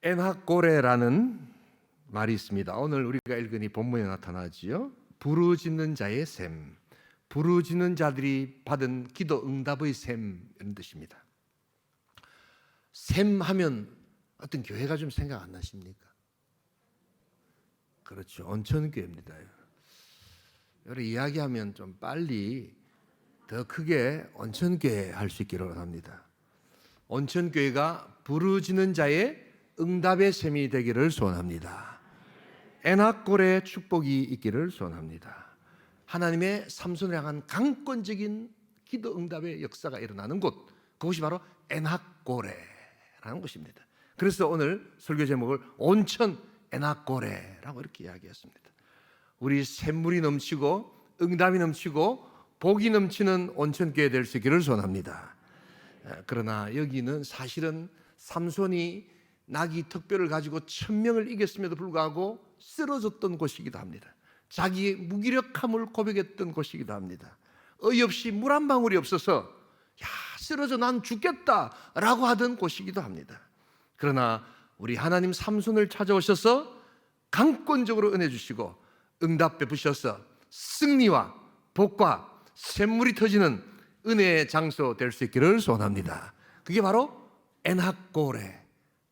엔하꼬레라는 말이 있습니다. 오늘 우리가 읽은 이 본문에 나타나지요. 부르짖는 자의 셈, 부르짖는 자들이 받은 기도 응답의 셈, 이런 뜻입니다. 셈 하면 어떤 교회가 좀 생각 안 나십니까? 그렇죠, 온천교회입니다. 여러 이야기하면 좀 빨리 더 크게 온천교회 할 수 있기를 합니다. 온천교회가 부르짖는 자의 응답의 셈이 되기를 소원합니다. 엔하꼬레 축복이 있기를 소원합니다. 하나님의 삼손을 향한 강권적인 기도 응답의 역사가 일어나는 곳, 그것이 바로 엔하꼬레라는 곳입니다. 그래서 오늘 설교 제목을 온천 엔하꼬레라고 이렇게 이야기했습니다. 우리 샘물이 넘치고 응답이 넘치고 복이 넘치는 온천교회 될 수 있기를 소원합니다. 그러나 여기는 사실은 삼손이 나귀 턱뼈를 가지고 1000명을 이겼음에도 불구하고 쓰러졌던 곳이기도 합니다. 자기의 무기력함을 고백했던 곳이기도 합니다. 어이없이 물 한 방울이 없어서 쓰러져 난 죽겠다라고 하던 곳이기도 합니다. 그러나 우리 하나님 삼손을 찾아오셔서 강권적으로 은혜 주시고 응답 베푸셔서 승리와 복과 샘물이 터지는 은혜의 장소 될 수 있기를 소원합니다. 그게 바로 엔하꼬레,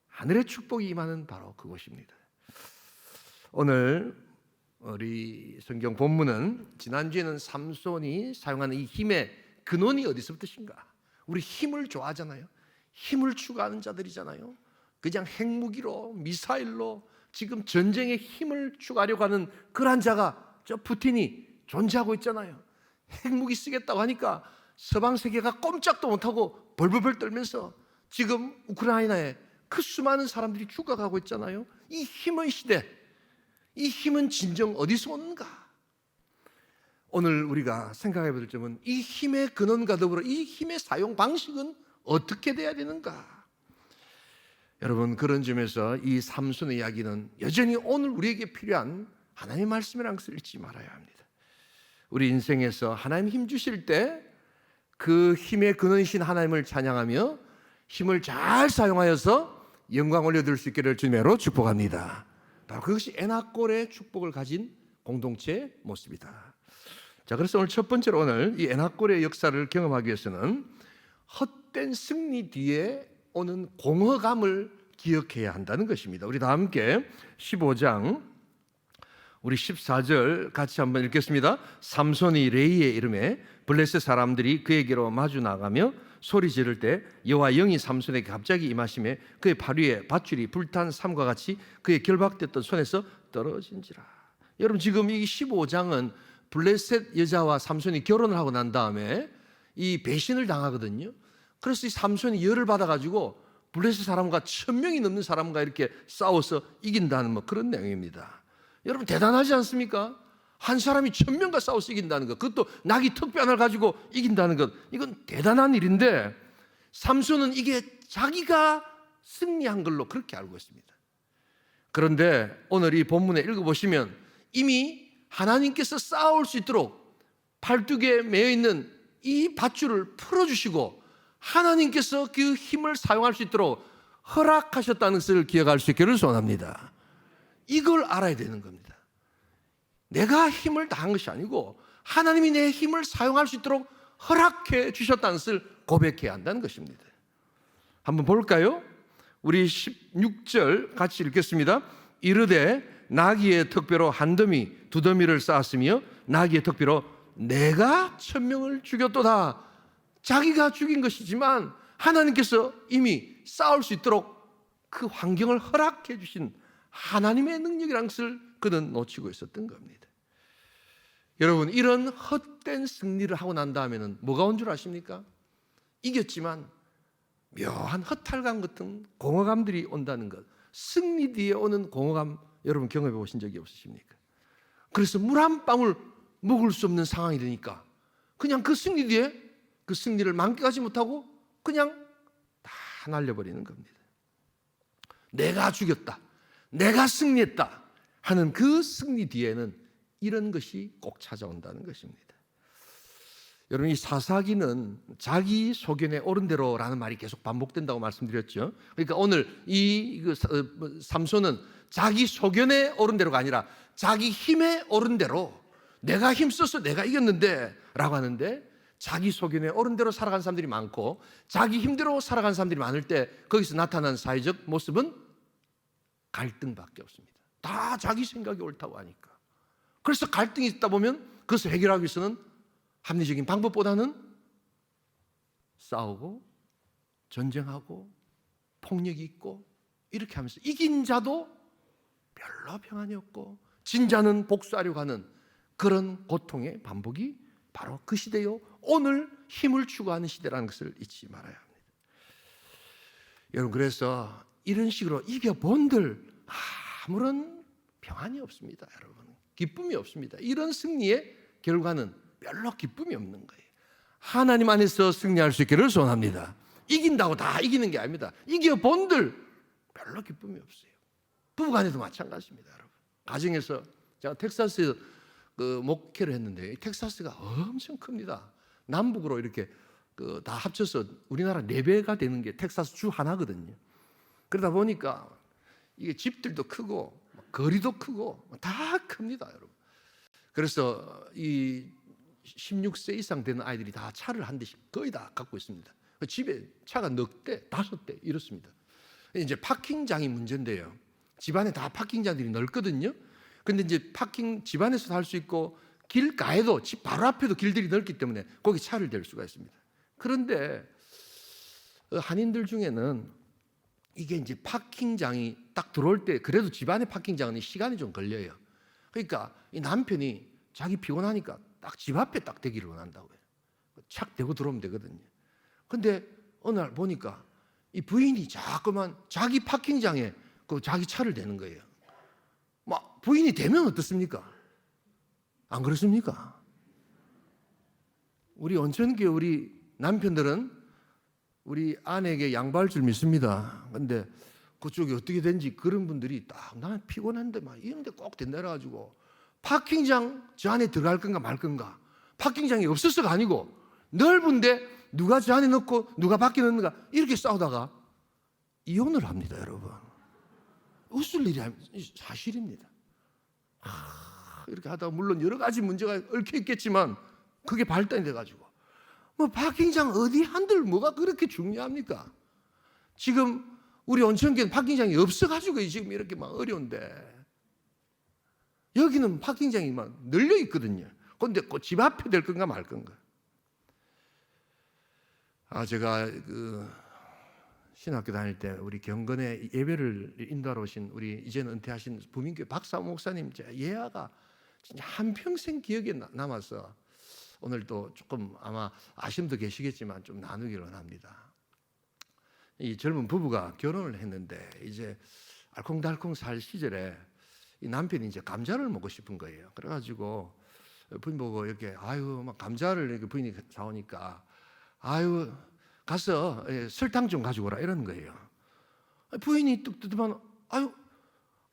하늘의 축복이 임하는 바로 그곳입니다. 오늘 우리 성경 본문은 지난주에는 삼손이 사용하는 이 힘의 근원이 어디서부터인가? 우리 힘을 좋아하잖아요. 힘을 추구하는 자들이잖아요. 그냥 핵무기로 미사일로 지금 전쟁의 힘을 추구하려고 하는 그런 자가 저 푸틴이 존재하고 있잖아요. 핵무기 쓰겠다고 하니까 서방 세계가 꼼짝도 못하고 벌벌벌 떨면서 지금 우크라이나에 그 수많은 사람들이 죽어가고 있잖아요. 이 힘의 시대, 이 힘은 진정 어디서 오는가? 오늘 우리가 생각해 볼 점은 이 힘의 근원과 더불어 이 힘의 사용 방식은 어떻게 돼야 되는가? 여러분, 그런 점에서 이 삼손의 이야기는 여전히 오늘 우리에게 필요한 하나님의 말씀이라는 것을 잊지 말아야 합니다. 우리 인생에서 하나님 힘 주실 때 그 힘의 근원이신 하나님을 찬양하며 힘을 잘 사용하여서 영광 올려드릴 수 있기를 주님으로 축복합니다. 바로 그것이 엔하꼬레의 축복을 가진 공동체의 모습이다. 자, 그래서 오늘 첫 번째로 오늘 이 엔하꼬레의 역사를 경험하기 위해서는 헛된 승리 뒤에 오는 공허감을 기억해야 한다는 것입니다. 우리 다 함께 15장 우리 14절 같이 한번 읽겠습니다. 삼손이 레이의 이름에 블레셋 사람들이 그에게로 마주 나가며 소리 지를 때 여호와 영이 삼손에게 갑자기 임하심에 그의 발 위에 밧줄이 불탄 삼과 같이 그의 결박됐던 손에서 떨어진지라. 여러분, 지금 이 15장은 블레셋 여자와 삼손이 결혼을 하고 난 다음에 이 배신을 당하거든요. 그래서 이 삼손이 열을 받아가지고 블레셋 사람과 1000명이 넘는 사람과 이렇게 싸워서 이긴다는 그런 내용입니다. 여러분, 대단하지 않습니까? 한 사람이 1000명과 싸워서 이긴다는 것, 그것도 나귀 턱뼈 하나를 가지고 이긴다는 것, 이건 대단한 일인데 삼손은 이게 자기가 승리한 걸로 그렇게 알고 있습니다. 그런데 오늘 이 본문에 읽어보시면 이미 하나님께서 싸울 수 있도록 팔뚝에 매여있는 이 밧줄을 풀어주시고 하나님께서 그 힘을 사용할 수 있도록 허락하셨다는 것을 기억할 수 있기를 소원합니다. 이걸 알아야 되는 겁니다. 내가 힘을 다한 것이 아니고 하나님이 내 힘을 사용할 수 있도록 허락해 주셨다는 것을 고백해야 한다는 것입니다. 한번 볼까요? 우리 16절 같이 읽겠습니다. 이르되 나귀의 턱뼈로 한 더미 두 더미를 쌓았으며 나귀의 턱뼈로 내가 1000명을 죽였도다. 자기가 죽인 것이지만 하나님께서 이미 싸울 수 있도록 그 환경을 허락해 주신 하나님의 능력이라는 것을 그는 놓치고 있었던 겁니다. 여러분, 이런 헛된 승리를 하고 난 다음에는 뭐가 온 줄 아십니까? 이겼지만 묘한 허탈감 같은 공허감들이 온다는 것. 승리 뒤에 오는 공허감, 여러분 경험해 보신 적이 없으십니까? 그래서 물 한 방울 먹을 수 없는 상황이 되니까 그냥 그 승리 뒤에 그 승리를 만끽하지 못하고 그냥 다 날려버리는 겁니다. 내가 죽였다, 내가 승리했다 하는 그 승리 뒤에는 이런 것이 꼭 찾아온다는 것입니다. 여러분, 이 사사기는 자기 소견에 옳은 대로라는 말이 계속 반복된다고 말씀드렸죠. 그러니까 오늘 삼손은 자기 소견에 옳은 대로가 아니라 자기 힘에 옳은 대로, 내가 힘써서 내가 이겼는데 라고 하는데, 자기 소견에 옳은 대로 살아간 사람들이 많고 자기 힘대로 살아간 사람들이 많을 때 거기서 나타난 사회적 모습은 갈등밖에 없습니다. 다 자기 생각이 옳다고 하니까. 그래서 갈등이 있다 보면 그것을 해결하기 위해서는 합리적인 방법보다는 싸우고 전쟁하고 폭력이 있고 이렇게 하면서 이긴 자도 별로 평안이 없고 진 자는 복수하려고 하는 그런 고통의 반복이 바로 그 시대요, 오늘 힘을 추구하는 시대라는 것을 잊지 말아야 합니다. 여러분, 그래서 이런 식으로 이겨본들 아무런 평안이 없습니다. 여러분, 기쁨이 없습니다. 이런 승리의 결과는 별로 기쁨이 없는 거예요. 하나님 안에서 승리할 수 있기를 소원합니다. 이긴다고 다 이기는 게 아닙니다. 이겨본들 별로 기쁨이 없어요. 부부간에도 마찬가지입니다. 여러분, 가정에서 제가 텍사스에서 목회를 했는데 텍사스가 엄청 큽니다. 남북으로 이렇게 다 합쳐서 우리나라 4배가 되는 게 텍사스 주 하나거든요. 그러다 보니까 이게 집들도 크고 거리도 크고 다 큽니다, 여러분. 그래서 이 16세 이상 되는 아이들이 다 차를 한 대씩 거의 다 갖고 있습니다. 집에 차가 4대, 5대 이렇습니다. 이제 파킹장이 문제인데요. 집안에 다 파킹장들이 넓거든요. 근데 이제 파킹 집안에서도 할 수 있고 길가에도 집 바로 앞에도 길들이 넓기 때문에 거기 차를 댈 수가 있습니다. 그런데 한인들 중에는 이게 이제 파킹장이 딱 들어올 때 그래도 집안에 파킹장은 시간이 좀 걸려요. 그러니까 이 남편이 자기 피곤하니까 딱 집 앞에 딱 대기를 원한다고 해요. 착 대고 들어오면 되거든요. 근데 어느 날 보니까 이 부인이 자꾸만 자기 파킹장에 자기 차를 대는 거예요. 막 부인이 되면 어떻습니까? 안 그렇습니까? 우리 온천교회 우리 남편들은 우리 아내에게 양보할 줄 믿습니다. 근데 그쪽이 어떻게 된지 그런 분들이 딱 나는 피곤한데 막 이런데 꼭 된다 해가지고 파킹장 저 안에 들어갈 건가 말 건가, 파킹장이 없어서가 아니고 넓은데 누가 저 안에 넣고 누가 밖에 넣는가 이렇게 싸우다가 이혼을 합니다. 여러분, 웃을 일이 사실입니다. 이렇게 하다가 물론 여러 가지 문제가 얽혀 있겠지만 그게 발단이 돼가지고 뭐 파킹장 어디 한들 뭐가 그렇게 중요합니까? 지금 우리 온천교회는 파킹장이 없어가지고 지금 이렇게 막 어려운데 여기는 파킹장이 막 널려 있거든요. 그런데 집 앞에 될 건가 말 건가. 제가 신학교 다닐 때 우리 경건에 예배를 인도하러 오신 우리 이제는 은퇴하신 부민교회 박사모 목사님 예화가 진짜 한평생 기억에 남아서 오늘 또 조금 아마 아쉬움도 계시겠지만 좀 나누기를 원합니다. 이 젊은 부부가 결혼을 했는데 이제 알콩달콩 살 시절에 이 남편이 이제 감자를 먹고 싶은 거예요. 그래가지고 부인 보고 이렇게 막 감자를 이렇게 부인이 사오니까 가서 설탕 좀 가지고 오라 이러는 거예요. 부인이 뚝 뜯으면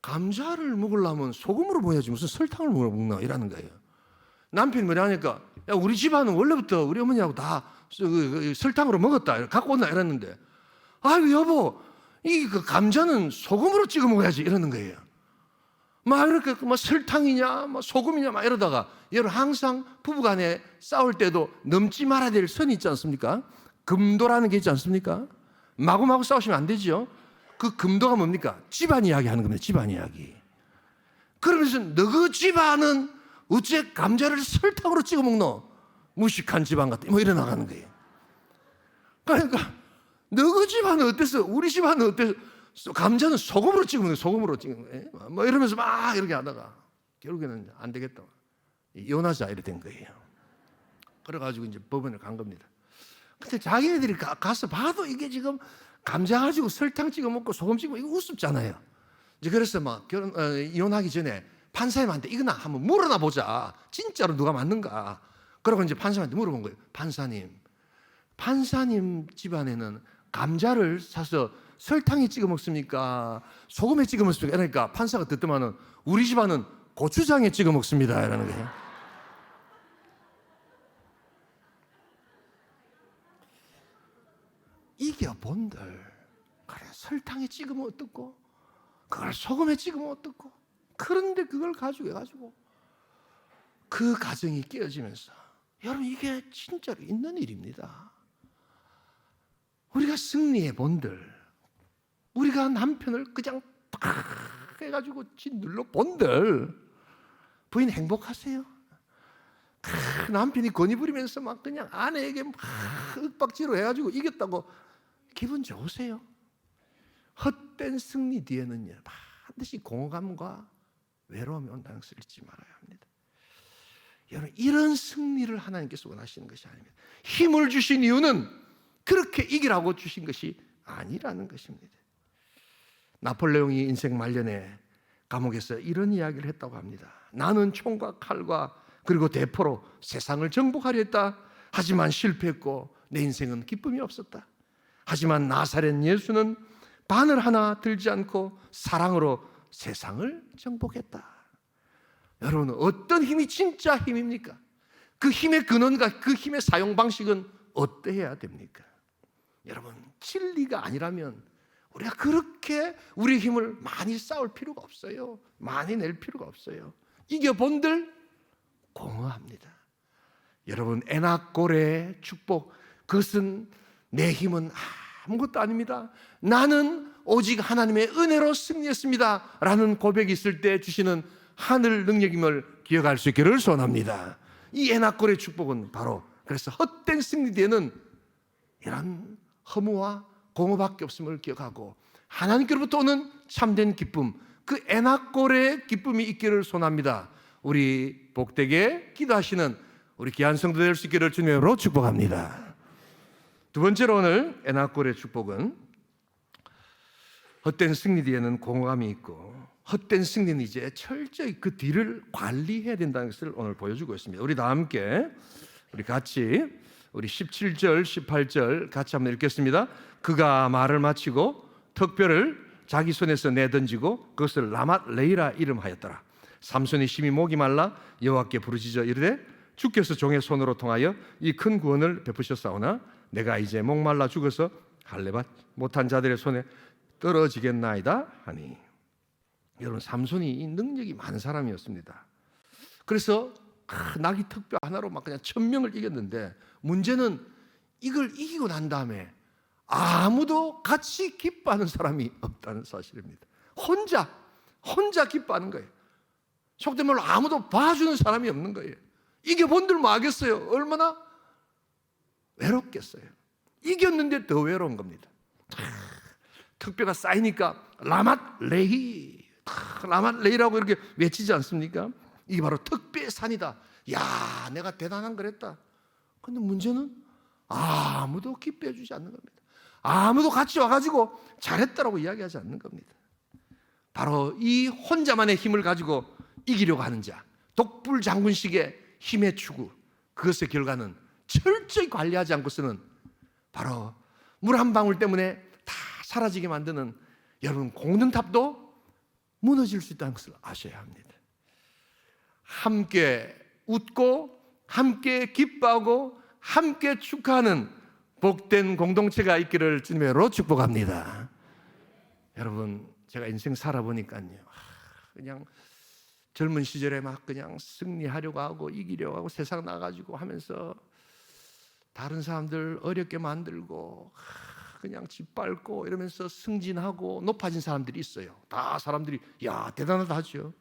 감자를 먹으려면 소금으로 먹어야지 무슨 설탕을 먹나 이러는 거예요. 남편이 뭐라 하니까 야, 우리 집안은 원래부터 우리 어머니하고 다 설탕으로 먹었다 갖고 온나 이랬는데 여보 이 감자는 소금으로 찍어 먹어야지 이러는 거예요. 막 이렇게 설탕이냐 소금이냐 막 이러다가 여러분 항상 부부간에 싸울 때도 넘지 말아야 될 선이 있지 않습니까? 금도라는 게 있지 않습니까? 마구마구 싸우시면 안 되죠. 그 금도가 뭡니까? 집안 이야기 하는 겁니다. 집안 이야기. 그러면서 너그 집안은 어째 감자를 설탕으로 찍어 먹노? 무식한 집안 같다. 뭐 이래 나가는 거예요. 그러니까 너그 집안은 어땠어? 우리 집안은 어땠어? 감자는 소금으로 찍어 먹는 소금으로 찍어 뭐 이러면서 막 이렇게 하다가 결국에는 안 되겠다. 이혼하자 이래 된 거예요. 그래가지고 이제 법원에 간 겁니다. 근데 자기네들이 가서 봐도 이게 지금 감자 가지고 설탕 찍어 먹고 소금 찍어 먹고 이거 우습잖아요. 이제 그래서 막 이혼하기 전에 판사님한테 이거나 한번 물어나 보자. 진짜로 누가 맞는가. 그러고 이제 판사님한테 물어본 거예요. 판사님 집안에는 감자를 사서 설탕에 찍어 먹습니까? 소금에 찍어 먹습니까? 그러니까 판사가 듣더만은 우리 집안은 고추장에 찍어 먹습니다. 이러는 거예요. 이겨본들. 그래, 설탕에 찍으면 어떻고, 그걸 소금에 찍으면 어떻고. 그런데 그걸 가지고 해가지고 그 가정이 깨어지면서, 여러분, 이게 진짜로 있는 일입니다. 우리가 승리해 본들, 우리가 남편을 그냥 팍 해가지고 짓눌러 본들, 부인 행복하세요? 남편이 건의 부리면서 막 그냥 아내에게 막 윽박지로 해가지고 이겼다고 기분 좋으세요? 헛된 승리 뒤에는요, 반드시 공허감과 외로움이 온다는 것을 잊지 말아야 합니다. 여러분, 이런 승리를 하나님께서 원하시는 것이 아닙니다. 힘을 주신 이유는 그렇게 이기라고 주신 것이 아니라는 것입니다. 나폴레옹이 인생 말년에 감옥에서 이런 이야기를 했다고 합니다. 나는 총과 칼과 그리고 대포로 세상을 정복하려 했다. 하지만 실패했고 내 인생은 기쁨이 없었다. 하지만 나사렛 예수는 바늘 하나 들지 않고 사랑으로 세상을 정복했다. 여러분, 어떤 힘이 진짜 힘입니까? 그 힘의 근원과 그 힘의 사용 방식은 어떠해야 됩니까? 여러분, 진리가 아니라면 우리가 그렇게 우리의 힘을 많이 쌓을 필요가 없어요. 많이 낼 필요가 없어요. 이겨본들 공허합니다. 여러분, 에나꼴의 축복, 그것은 내 힘은 아무것도 아닙니다. 나는 오직 하나님의 은혜로 승리했습니다 라는 고백이 있을 때 주시는 하늘 능력임을 기억할 수 있기를 소원합니다. 이 에나꼴의 축복은 바로, 그래서 헛된 승리 뒤에는 이런 허무와 공허밖에 없음을 기억하고 하나님께로부터 오는 참된 기쁨, 그 에나꼴의 기쁨이 있기를 소원합니다. 우리 복되게 기도하시는 우리 귀한 성도 될 수 있기를 주님으로 축복합니다. 두 번째로 오늘 에나꼴의 축복은, 헛된 승리 뒤에는 공허감이 있고 헛된 승리는 이제 철저히 그 뒤를 관리해야 된다는 것을 오늘 보여주고 있습니다. 우리 다 함께 우리 같이 우리 17절 18절 같이 한번 읽겠습니다. 그가 말을 마치고 턱뼈를 자기 손에서 내던지고 그것을 라맛 레이라 이름하였더라. 삼손이 심히 목이 말라 여호와께 부르짖어 이르되 주께서 종의 손으로 통하여 이 큰 구원을 베푸셨사오나 내가 이제 목말라 죽어서 할례받 못한 자들의 손에 떨어지겠나이다 하니. 여러분, 삼손이 능력이 많은 사람이었습니다. 그래서 나귀 턱뼈 하나로 막 그냥 1000명을 이겼는데, 문제는 이걸 이기고 난 다음에 아무도 같이 기뻐하는 사람이 없다는 사실입니다. 혼자 기뻐하는 거예요. 속된 말로 아무도 봐주는 사람이 없는 거예요. 이겨본들 뭐 하겠어요? 얼마나 외롭겠어요. 이겼는데 더 외로운 겁니다. 턱뼈가 쌓이니까 라맛 레히, 라맛 레히라고 이렇게 외치지 않습니까? 이게 바로 턱뼈의 산이다. 야, 내가 대단한 걸 했다. 근데 문제는 아무도 기뻐해 주지 않는 겁니다. 아무도 같이 와가지고 잘했다라고 이야기하지 않는 겁니다. 바로 이 혼자만의 힘을 가지고 이기려고 하는 자, 독불장군식의 힘의 추구, 그것의 결과는 철저히 관리하지 않고서는 바로 물 한 방울 때문에 다 사라지게 만드는, 여러분, 공든탑도 무너질 수 있다는 것을 아셔야 합니다. 함께 웃고 함께 기뻐하고 함께 축하하는 복된 공동체가 있기를 주님으로 축복합니다. 여러분, 제가 인생 살아보니까요, 그냥 젊은 시절에 막 그냥 승리하려고 하고 이기려고 하고 세상 나가지고 하면서 다른 사람들 어렵게 만들고 그냥 짓밟고 이러면서 승진하고 높아진 사람들이 있어요. 다 사람들이 야, 대단하다 하죠.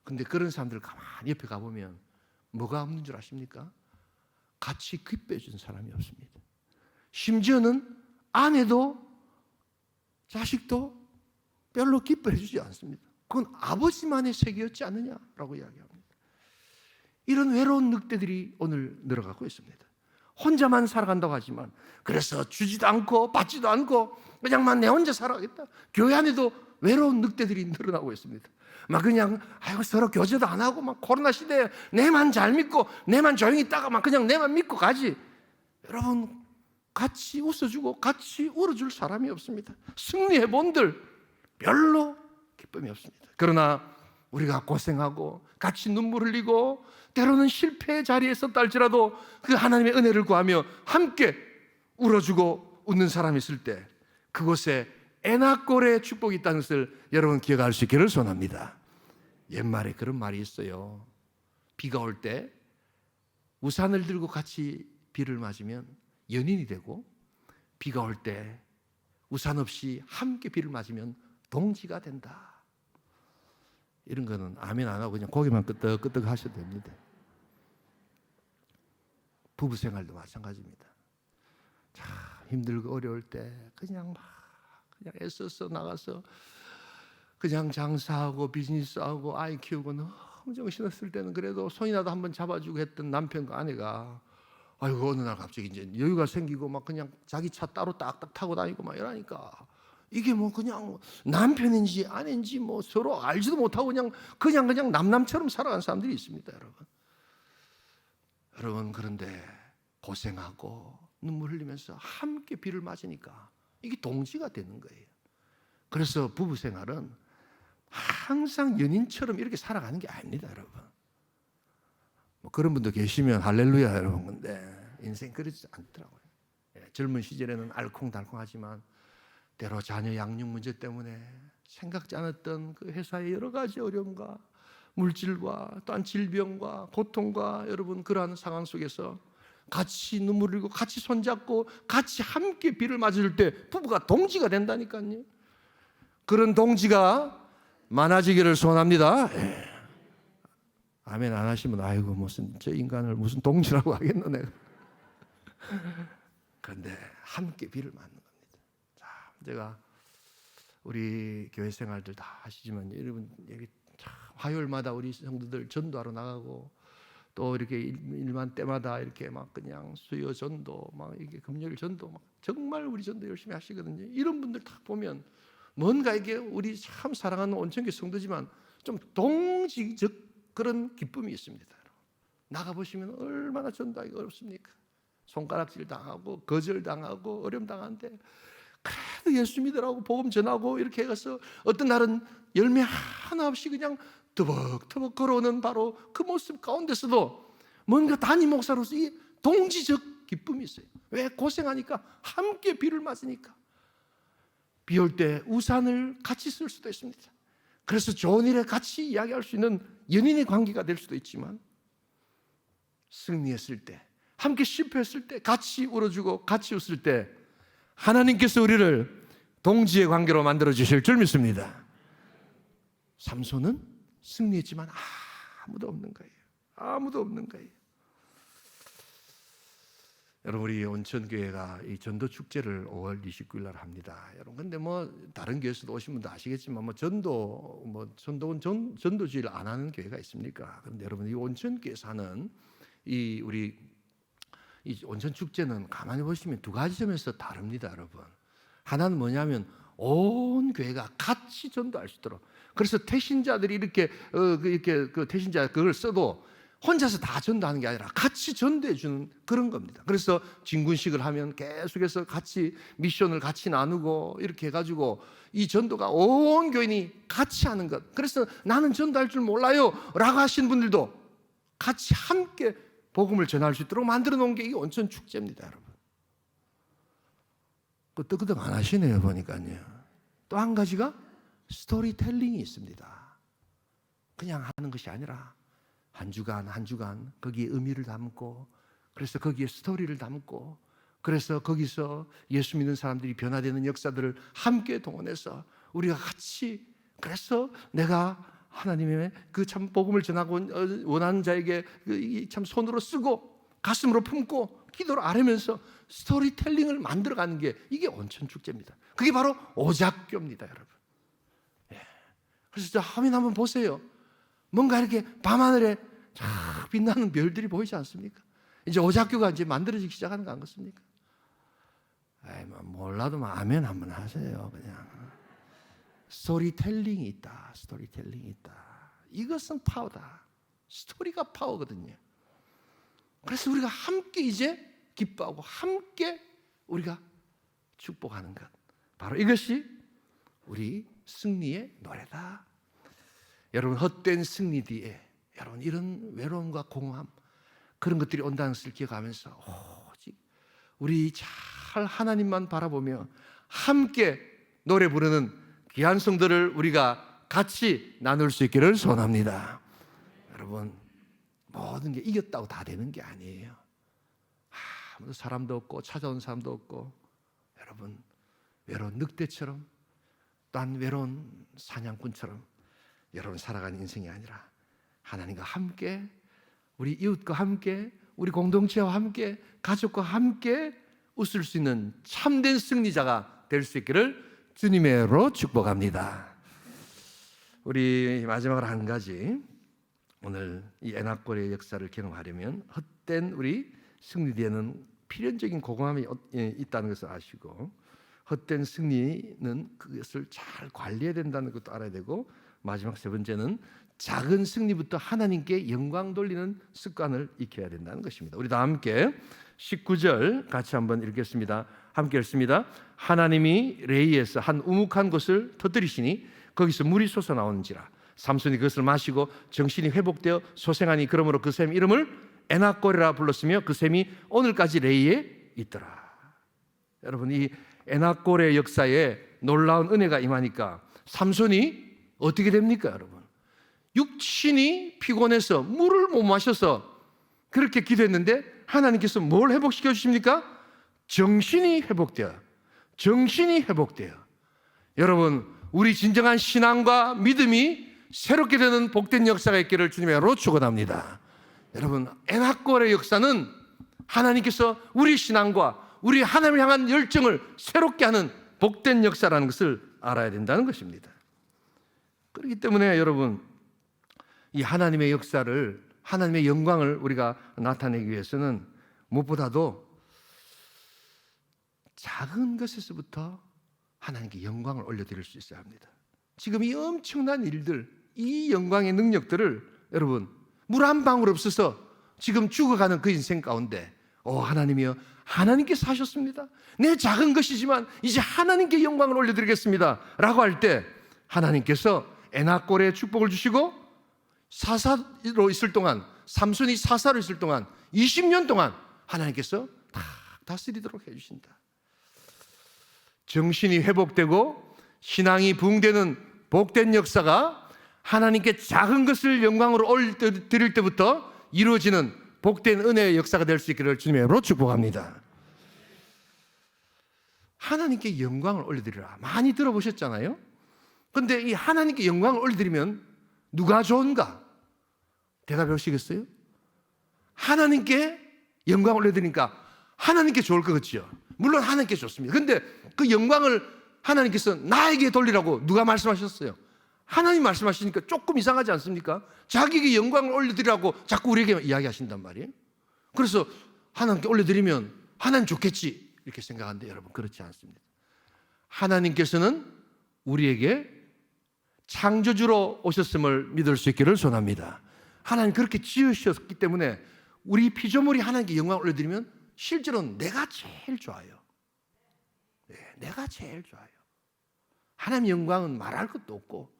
근데 그런 사람들 가만히 옆에 가보면 뭐가 없는 줄 아십니까? 같이 기뻐해 준 사람이 없습니다. 심지어는 아내도 자식도 별로 기뻐해 주지 않습니다. 그건 아버지만의 세계였지 않느냐라고 이야기합니다. 이런 외로운 늑대들이 오늘 늘어가고 있습니다. 혼자만 살아간다고 하지만, 그래서 주지도 않고 받지도 않고 그냥만 내 혼자 살아가겠다. 교회 안에도 외로운 늑대들이 늘어나고 있습니다. 막 그냥 서로 교제도 안 하고 막 코로나 시대에 내만 잘 믿고 내만 조용히 있다가 막 그냥 내만 믿고 가지. 여러분, 같이 웃어주고 같이 울어줄 사람이 없습니다. 승리해 본들 별로 기쁨이 없습니다. 그러나 우리가 고생하고 같이 눈물 흘리고 때로는 실패의 자리에 있었다 할지라도 그 하나님의 은혜를 구하며 함께 울어주고 웃는 사람이 있을 때 그곳에 에나꼴의 축복이 있다는 것을 여러분 기억할 수 있기를 소원합니다. 옛말에 그런 말이 있어요. 비가 올 때 우산을 들고 같이 비를 맞으면 연인이 되고, 비가 올 때 우산 없이 함께 비를 맞으면 동지가 된다. 이런 거는 아멘 안 하고 그냥 고개만 끄덕끄덕 하셔도 됩니다. 부부 생활도 마찬가지입니다. 참 힘들고 어려울 때 그냥 애써서 나가서 그냥 장사하고 비즈니스하고 아이 키우고 너무 정신없을 때는 그래도 손이라도 한번 잡아주고 했던 남편과 아내가 아이고 어느 날 갑자기 이제 여유가 생기고 막 그냥 자기 차 따로 딱딱 타고 다니고 막 이러니까 이게 뭐 그냥 남편인지 아내인지 뭐 서로 알지도 못하고 그냥 남처럼 살아가는 사람들이 있습니다, 여러분. 여러분, 그런데 고생하고 눈물 흘리면서 함께 비를 맞으니까 이게 동지가 되는 거예요. 그래서 부부 생활은 항상 연인처럼 이렇게 살아가는 게 아닙니다, 여러분. 뭐 그런 분도 계시면 할렐루야, 여러분. 근데 인생 그렇지 않더라고요. 젊은 시절에는 알콩달콩하지만 때로 자녀 양육 문제 때문에 생각지 않았던 그 회사의 여러 가지 어려움과 물질과 또한 질병과 고통과 여러분 그러한 상황 속에서 같이 눈물 흘리고 같이 손잡고 같이 함께 비를 맞을 때 부부가 동지가 된다니까요. 그런 동지가 많아지기를 소원합니다. 아멘 안 하시면 아이고 무슨 저 인간을 무슨 동지라고 하겠노 내가. 그런데 함께 비를 맞는 겁니다. 자, 제가 우리 교회 생활들 다 하시지만 여러분 여기 참 화요일마다 우리 성도들 전도하러 나가고 또 이렇게 일만 때마다 이렇게 막 그냥 수요 전도 막 이게 금요일 전도 막 정말 우리 전도 열심히 하시거든요. 이런 분들 딱 보면 뭔가 이게 우리 참 사랑하는 온천교 성도지만 좀 동지적 그런 기쁨이 있습니다. 나가 보시면 얼마나 전도하기 어렵습니까? 손가락질 당하고 거절 당하고 어려움 당하는데 그래도 예수 믿으라고 복음 전하고 이렇게 해서 어떤 날은 열매 하나 없이 그냥 터벅터벅 걸어오는 바로 그 모습 가운데서도 뭔가 담임 목사로서 이 동지적 기쁨이 있어요. 왜? 고생하니까 함께 비를 맞으니까. 비 올 때 우산을 같이 쓸 수도 있습니다. 그래서 좋은 일에 같이 이야기할 수 있는 연인의 관계가 될 수도 있지만 승리했을 때 함께 실패했을 때 같이 울어주고 같이 웃을 때 하나님께서 우리를 동지의 관계로 만들어 주실 줄 믿습니다. 삼손은 승리했지만 아무도 없는 거예요. 아무도 없는 거예요. 여러분 우리 온천교회가 이 전도 축제를 5월 29일 날 합니다. 여러분 근데 뭐 다른 교회에서도 오신 분도 아시겠지만 뭐 전도는 전도주의를 안 하는 교회가 있습니까? 그런데 여러분 이 온천교회에서 하는 이 우리 이 온천 축제는 가만히 보시면 두 가지 점에서 다릅니다, 여러분. 하나는 뭐냐면 온 교회가 같이 전도할 수 있도록. 그래서 태신자들이 이렇게 그 태신자 그걸 써도 혼자서 다 전도하는 게 아니라 같이 전도해 주는 그런 겁니다. 그래서 진군식을 하면 계속해서 같이 미션을 같이 나누고 이렇게 해가지고 이 전도가 온 교인이 같이 하는 것. 그래서 나는 전도할 줄 몰라요 라고 하신 분들도 같이 함께 복음을 전할 수 있도록 만들어 놓은 게 이 온천 축제입니다, 여러분. 끄떡끄떡 안 하시네요, 보니까요. 또 한 가지가 스토리텔링이 있습니다. 그냥 하는 것이 아니라 한 주간 거기에 의미를 담고 그래서 거기에 스토리를 담고 그래서 거기서 예수 믿는 사람들이 변화되는 역사들을 함께 동원해서 우리가 같이 그래서 내가 하나님의 그 참 복음을 전하고 원하는 자에게 참 손으로 쓰고 가슴으로 품고 기도로 아뢰면서 스토리텔링을 만들어가는 게 이게 온천 축제입니다. 그게 바로 오작교입니다, 여러분. 그래서 화면 한번 보세요. 뭔가 이렇게 밤하늘에 쫙 빛나는 별들이 보이지 않습니까? 이제 오작교가 이제 만들어지기 시작하는 거 아니겠습니까? 몰라도 아멘 한번 하세요, 그냥. 스토리텔링이 있다. 스토리텔링이 있다. 이것은 파워다. 스토리가 파워거든요. 그래서 우리가 함께 이제 기뻐하고 함께 우리가 축복하는 것. 바로 이것이 우리 승리의 노래다. 여러분 헛된 승리 뒤에 여러분 이런 외로움과 공허함 그런 것들이 온다는 것을 기억하면서 오직 우리 잘 할 하나님만 바라보며 함께 노래 부르는 귀한 성도를 우리가 같이 나눌 수 있기를 소원합니다. 여러분, 모든 게 이겼다고 다 되는 게 아니에요. 아무도 사람도 없고 찾아온 사람도 없고, 여러분 외로운 늑대처럼 또한 외로운 사냥꾼처럼 여러분 살아가는 인생이 아니라 하나님과 함께, 우리 이웃과 함께, 우리 공동체와 함께, 가족과 함께 웃을 수 있는 참된 승리자가 될 수 있기를 주님의 이름으로 축복합니다. 우리 마지막으로 한 가지, 오늘 이 에나골의 역사를 경험하려면 헛된 우리 승리에는 필연적인 고공함이 있다는 것을 아시고, 헛된 승리는 그것을 잘 관리해야 된다는 것도 알아야 되고, 마지막 세 번째는 작은 승리부터 하나님께 영광 돌리는 습관을 익혀야 된다는 것입니다. 우리 다 함께 19절 같이 한번 읽겠습니다. 함께 읽습니다. 하나님이 레이에서 한 우묵한 곳을 터뜨리시니 거기서 물이 솟아나오는지라. 삼손이 그것을 마시고 정신이 회복되어 소생하니 그러므로 그 샘 이름을 에나골이라 불렀으며 그 샘이 오늘까지 레이에 있더라. 여러분, 이 에나골의 역사에 놀라운 은혜가 임하니까 삼손이 어떻게 됩니까? 여러분, 육신이 피곤해서 물을 못 마셔서 그렇게 기도했는데 하나님께서 뭘 회복시켜 주십니까? 정신이 회복돼요. 정신이 회복돼요. 여러분, 우리 진정한 신앙과 믿음이 새롭게 되는 복된 역사가 있기를 주님의 이름으로 축원합니다. 여러분, 에나골의 역사는 하나님께서 우리 신앙과 우리 하나님을 향한 열정을 새롭게 하는 복된 역사라는 것을 알아야 된다는 것입니다. 그렇기 때문에 여러분, 이 하나님의 역사를, 하나님의 영광을 우리가 나타내기 위해서는 무엇보다도 작은 것에서부터 하나님께 영광을 올려드릴 수 있어야 합니다. 지금 이 엄청난 일들, 이 영광의 능력들을 여러분, 물 한 방울 없어서 지금 죽어가는 그 인생 가운데 하나님이여, 하나님께서 하셨습니다. 내 작은 것이지만 이제 하나님께 영광을 올려드리겠습니다 라고 할 때 하나님께서 에나골의 축복을 주시고, 사사로 있을 동안, 삼손이 사사로 있을 동안 20년 동안 하나님께서 다 다스리도록 해주신다. 정신이 회복되고 신앙이 부흥되는 복된 역사가 하나님께 작은 것을 영광으로 올려드릴 때부터 이루어지는 복된 은혜의 역사가 될 수 있기를 주님의 이름으로 축복합니다. 하나님께 영광을 올려드리라, 많이 들어보셨잖아요. 그런데 이 하나님께 영광을 올려드리면 누가 좋은가? 대답해 보시겠어요? 하나님께 영광을 올려드리니까 하나님께 좋을 것 같죠. 물론 하나님께 좋습니다. 그런데 그 영광을 하나님께서 나에게 돌리라고 누가 말씀하셨어요? 하나님 말씀하시니까 조금 이상하지 않습니까? 자기에게 영광을 올려드리라고 자꾸 우리에게 이야기하신단 말이에요. 그래서 하나님께 올려드리면 하나님 좋겠지 이렇게 생각하는데 여러분, 그렇지 않습니다. 하나님께서는 우리에게 창조주로 오셨음을 믿을 수 있기를 소원합니다. 하나님 그렇게 지으셨기 때문에 우리 피조물이 하나님께 영광을 올려드리면 실제로는 내가 제일 좋아요. 네, 내가 제일 좋아요. 하나님 영광은 말할 것도 없고,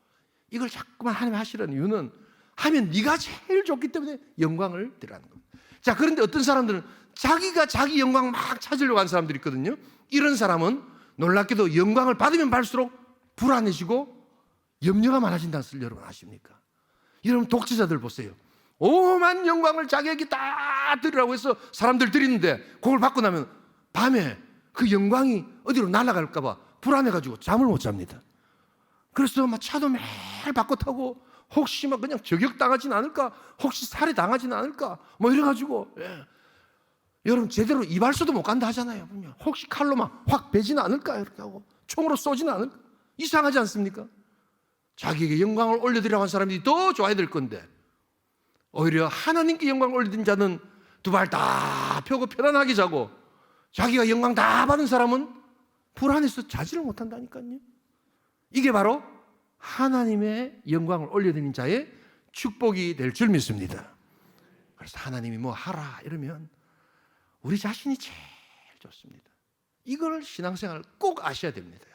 이걸 자꾸만 하나님 하시라는 이유는 하면 네가 제일 좋기 때문에 영광을 드리라는 겁니다. 자, 그런데 어떤 사람들은 자기가 자기 영광 막 찾으려고 하는 사람들이 있거든요. 이런 사람은 놀랍게도 영광을 받으면 받을수록 불안해지고 염려가 많아진다는 것을 여러분 아십니까? 여러분, 독재자들 보세요. 오만 영광을 자기에게 다 드리라고 해서 사람들 드리는데 그걸 받고 나면 밤에 그 영광이 어디로 날아갈까 봐 불안해가지고 잠을 못 잡니다. 그래서 막 차도 매일 바꿔 타고 혹시 막 그냥 저격당하진 않을까, 혹시 살해당하진 않을까 뭐 이래가지고 여러분, 제대로 이발소도 못 간다 하잖아요. 혹시 칼로 막 확 베지는 않을까 이렇게 하고 총으로 쏘지는 않을까. 이상하지 않습니까? 자기에게 영광을 올려드리라고 한 사람들이 더 좋아야 될 건데, 오히려 하나님께 영광을 올려드린 자는 두 발 다 펴고 편안하게 자고, 자기가 영광 다 받은 사람은 불안해서 자지를 못한다니까요. 이게 바로 하나님의 영광을 올려드린 자의 축복이 될 줄 믿습니다. 그래서 하나님이 뭐 하라 이러면 우리 자신이 제일 좋습니다. 이걸 신앙생활 꼭 아셔야 됩니다.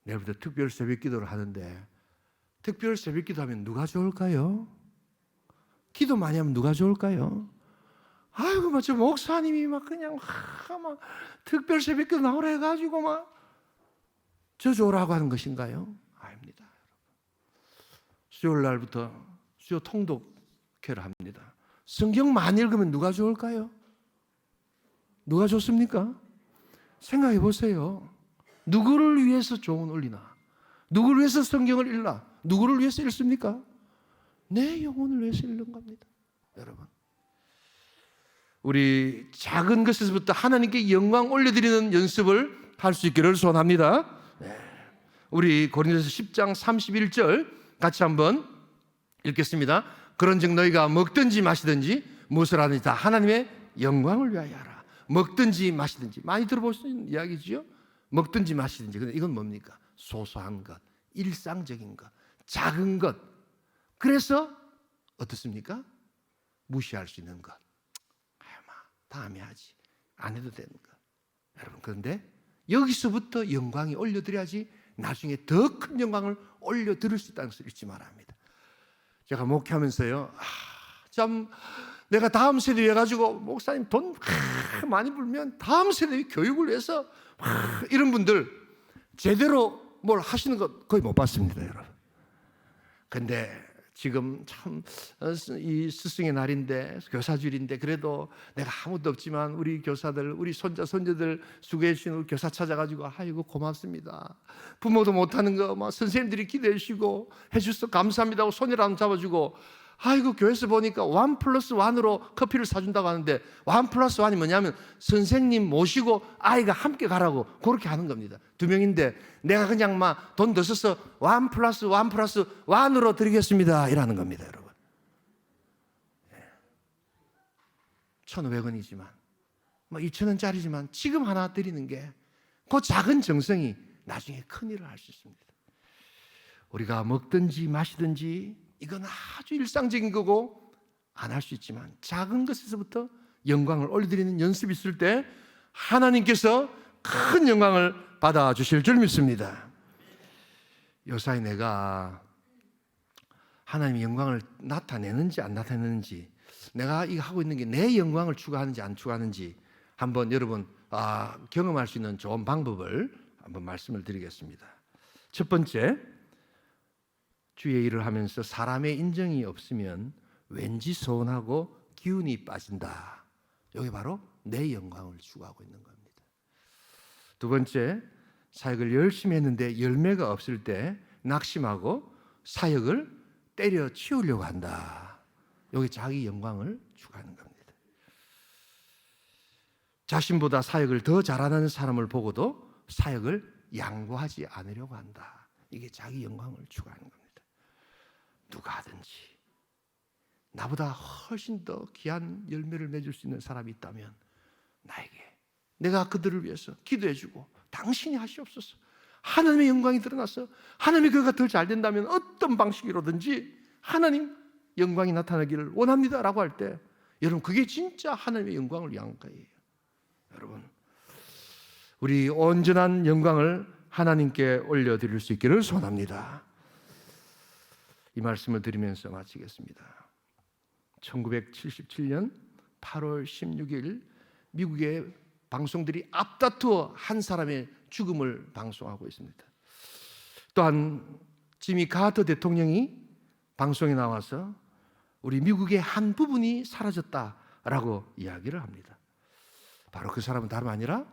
내일부터 특별 새벽 기도를 하는데, 특별 새벽 기도 하면 누가 좋을까요? 기도 많이 하면 누가 좋을까요? 아이고, 저 목사님이 막 그냥 막 특별 새벽기도 나오라 해가지고 막 저주오라고 하는 것인가요? 아닙니다. 수요일 날부터 수요 통독회를 합니다. 성경 많이 읽으면 누가 좋을까요? 누가 좋습니까? 생각해 보세요. 누구를 위해서 좋은 올리나? 누구를 위해서 성경을 읽나? 누구를 위해서 읽습니까? 내 영혼을 위해서 읽는 겁니다. 여러분, 우리 작은 것에서부터 하나님께 영광 올려드리는 연습을 할 수 있기를 소원합니다. 우리 고린도서 10장 31절 같이 한번 읽겠습니다. 그런즉 너희가 먹든지 마시든지 무엇을 하든지 다 하나님의 영광을 위하여 하라. 먹든지 마시든지, 많이 들어보신 이야기지요. 먹든지 마시든지. 근데 이건 뭡니까? 소소한 것, 일상적인 것, 작은 것. 그래서 어떻습니까? 무시할 수 있는 것. 다음에 하지, 안 해도 되는 것. 여러분, 그런데 여기서부터 영광이 올려드려야지 나중에 더 큰 영광을 올려드릴 수 있다는 것을 잊지 말아야 합니다. 제가 목회하면서요, 참 내가 다음 세대에 가지고 목사님 돈 많이 벌면 다음 세대의 교육을 위해서 이런 분들 제대로 뭘 하시는 것 거의 못 봤습니다, 여러분. 근데 지금 참 이 스승의 날인데, 교사주일인데, 그래도 내가 아무도 없지만 우리 교사들, 우리 손자 손녀들 수고해 주신 우리 교사 찾아가지고 아이고 고맙습니다. 부모도 못하는 거 막 선생님들이 기대해 주시고 해주셔서 감사합니다 하고 손이라도 한번 잡아주고, 아이고 교회에서 보니까 1+1으로 커피를 사준다고 하는데 1+1이 뭐냐면 선생님 모시고 아이가 함께 가라고 그렇게 하는 겁니다. 2명인데 내가 그냥 막 돈 더 써서 1+1+1으로 드리겠습니다 이라는 겁니다, 여러분. 1,500원이지만 뭐 2,000원짜리지만 지금 하나 드리는 게 그 작은 정성이 나중에 큰 일을 할 수 있습니다. 우리가 먹든지 마시든지 이건 아주 일상적인 거고 안 할 수 있지만 작은 것에서부터 영광을 올려드리는 연습이 있을 때 하나님께서 큰 영광을 받아주실 줄 믿습니다. 요사이 내가 하나님의 영광을 나타내는지 안 나타내는지, 내가 이거 하고 있는 게 내 영광을 추구하는지 안 추구하는지 한번 여러분 경험할 수 있는 좋은 방법을 한번 말씀을 드리겠습니다. 첫 번째, 주의 일을 하면서 사람의 인정이 없으면 왠지 서운하고 기운이 빠진다. 여기 바로 내 영광을 추구하고 있는 겁니다. 두 번째, 사역을 열심히 했는데 열매가 없을 때 낙심하고 사역을 때려치우려고 한다. 여기 자기 영광을 추구하는 겁니다. 자신보다 사역을 더 잘하는 사람을 보고도 사역을 양보하지 않으려고 한다. 이게 자기 영광을 추구하는 겁니다. 누가 하든지 나보다 훨씬 더 귀한 열매를 맺을 수 있는 사람이 있다면 나에게, 내가 그들을 위해서 기도해주고 당신이 하시옵소서. 하나님의 영광이 드러나서 하나님의 교회가 더 잘 된다면 어떤 방식으로든지 하나님 영광이 나타나기를 원합니다 라고 할 때, 여러분 그게 진짜 하나님의 영광을 위한 거예요. 여러분, 우리 온전한 영광을 하나님께 올려드릴 수 있기를 소원합니다. 이 말씀을 드리면서 마치겠습니다. 1977년 8월 16일 미국의 방송들이 앞다투어 한 사람의 죽음을 방송하고 있습니다. 또한 지미 카터 대통령이 방송에 나와서 우리 미국의 한 부분이 사라졌다라고 이야기를 합니다. 바로 그 사람은 다름 아니라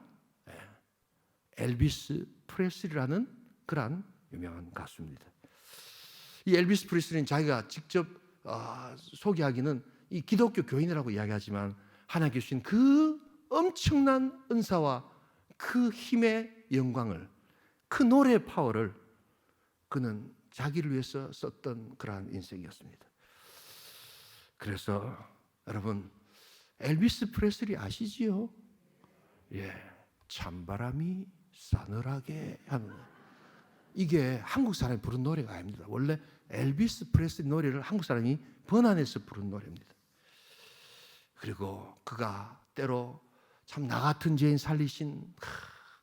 엘비스 프레슬리라는 그러한 유명한 가수입니다. 이 엘비스 프레슬리는 자기가 직접 소개하기는 이 기독교 교인이라고 이야기하지만 하나님께 주신 그 엄청난 은사와 그 힘의 영광을, 그 노래의 파워를 그는 자기를 위해서 썼던 그러한 인생이었습니다. 그래서 여러분, 엘비스 프레슬리 아시지요? 예, 찬바람이 싸늘하게 하는, 이게 한국 사람이 부른 노래가 아닙니다. 원래 엘비스 프레슬리 노래를 한국 사람이 번안해서 부른 노래입니다. 그리고 그가 때로 참 나 같은 죄인 살리신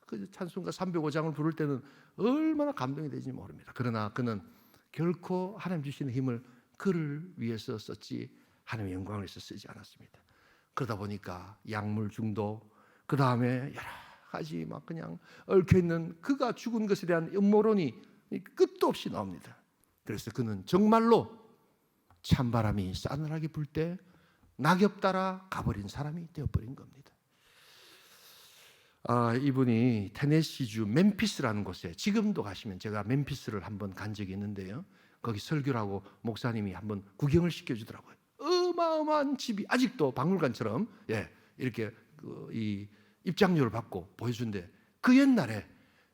그 찬송가 305장을 부를 때는 얼마나 감동이 되지 모릅니다. 그러나 그는 결코 하나님 주시는 힘을 그를 위해서 썼지 하나님의 영광을 위해서 쓰지 않았습니다. 그러다 보니까 약물 중독, 그 다음에 여러 가지 막 그냥 얽혀 있는 그가 죽은 것에 대한 음모론이 끝도 없이 나옵니다. 그래서 그는 정말로 찬바람이 싸늘하게 불 때 낙엽 따라 가버린 사람이 되어버린 겁니다. 이분이 테네시주 멤피스라는 곳에, 지금도 가시면, 제가 멤피스를 한번 간 적이 있는데요, 거기 설교를 하고 목사님이 한번 구경을 시켜주더라고요. 어마어마한 집이 아직도 박물관처럼 이렇게 이 입장료를 받고 보여준대. 그 옛날에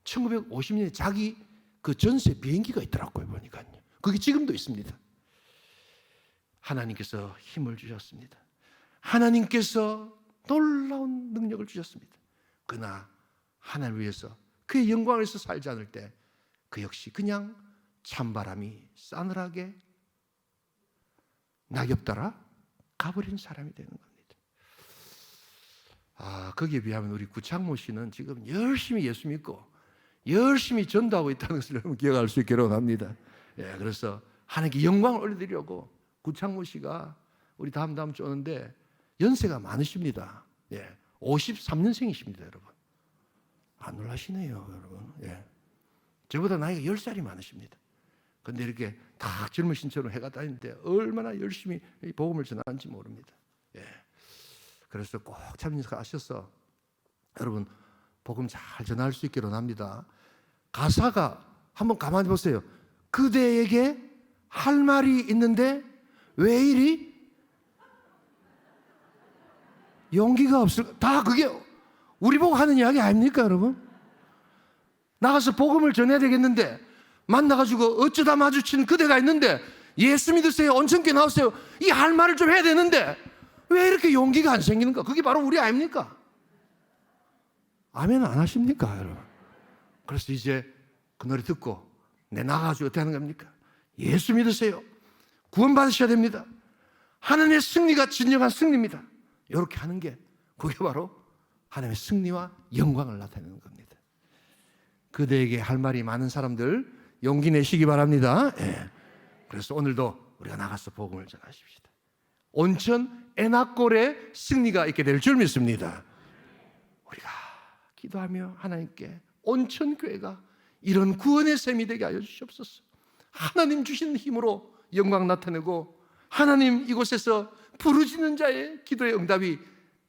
1950년에 자기 그 전세 비행기가 있더라고요. 보니까요. 그게 지금도 있습니다. 하나님께서 힘을 주셨습니다. 하나님께서 놀라운 능력을 주셨습니다. 그러나 하나님을 위해서, 그의 영광을 위해서 살지 않을 때 그 역시 그냥 찬바람이 싸늘하게 낙엽 따라 가버린 사람이 되는 겁니다. 거기에 비하면 우리 구창모 씨는 지금 열심히 예수 믿고 열심히 전도하고 있다는 것을 여러분 기억할 수 있기를 원합니다. 그래서 하나님께 영광을 올려드리려고, 구창모 씨가 우리 다음 주 오는데 연세가 많으십니다. 53년생이십니다, 여러분. 안 놀라시네요, 여러분. 저보다 나이가 10살이 많으십니다. 그런데 이렇게 다 젊으신 처럼 해가 다니는데 얼마나 열심히 복음을 전하는지 모릅니다. 그래서 꼭 참여하셔서 여러분 복음 잘 전할 수 있기를 원합니다. 가사가 한번 가만히 보세요. 그대에게 할 말이 있는데 왜 이리 용기가 없을까? 다 그게 우리 보고 하는 이야기 아닙니까, 여러분? 나가서 복음을 전해야 되겠는데, 만나가지고 어쩌다 마주친 그대가 있는데 예수 믿으세요, 온천교회 나오세요, 이 할 말을 좀 해야 되는데 왜 이렇게 용기가 안 생기는가? 그게 바로 우리 아닙니까? 아멘 안 하십니까, 여러분? 그래서 이제 그 노래 듣고 내 나가가지고 어떻게 하는 겁니까? 예수 믿으세요, 구원받으셔야 됩니다, 하나님의 승리가 진정한 승리입니다, 이렇게 하는 게, 그게 바로 하나님의 승리와 영광을 나타내는 겁니다. 그대에게 할 말이 많은 사람들 용기 내시기 바랍니다. 그래서 오늘도 우리가 나가서 복음을 전하십시다. 온천 에나골의 승리가 있게 될 줄 믿습니다. 우리가 기도하며 하나님께 온천교회가 이런 구원의 셈이 되게 하여 주시옵소서. 하나님 주신 힘으로 영광 나타내고, 하나님 이곳에서 부르짖는 자의 기도의 응답이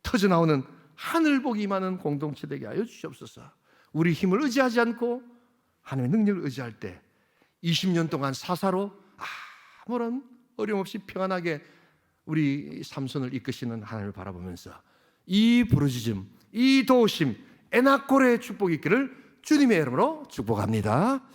터져나오는 하늘복이 임하는 공동체 되게 하여 주시옵소서. 우리 힘을 의지하지 않고 하나님의 능력을 의지할 때 20년 동안 사사로 아무런 어려움 없이 평안하게 우리 삼손을 이끄시는 하나님을 바라보면서 이 부르짖음, 이 도우심, 에나골의 축복이 있기를 주님의 이름으로 축복합니다.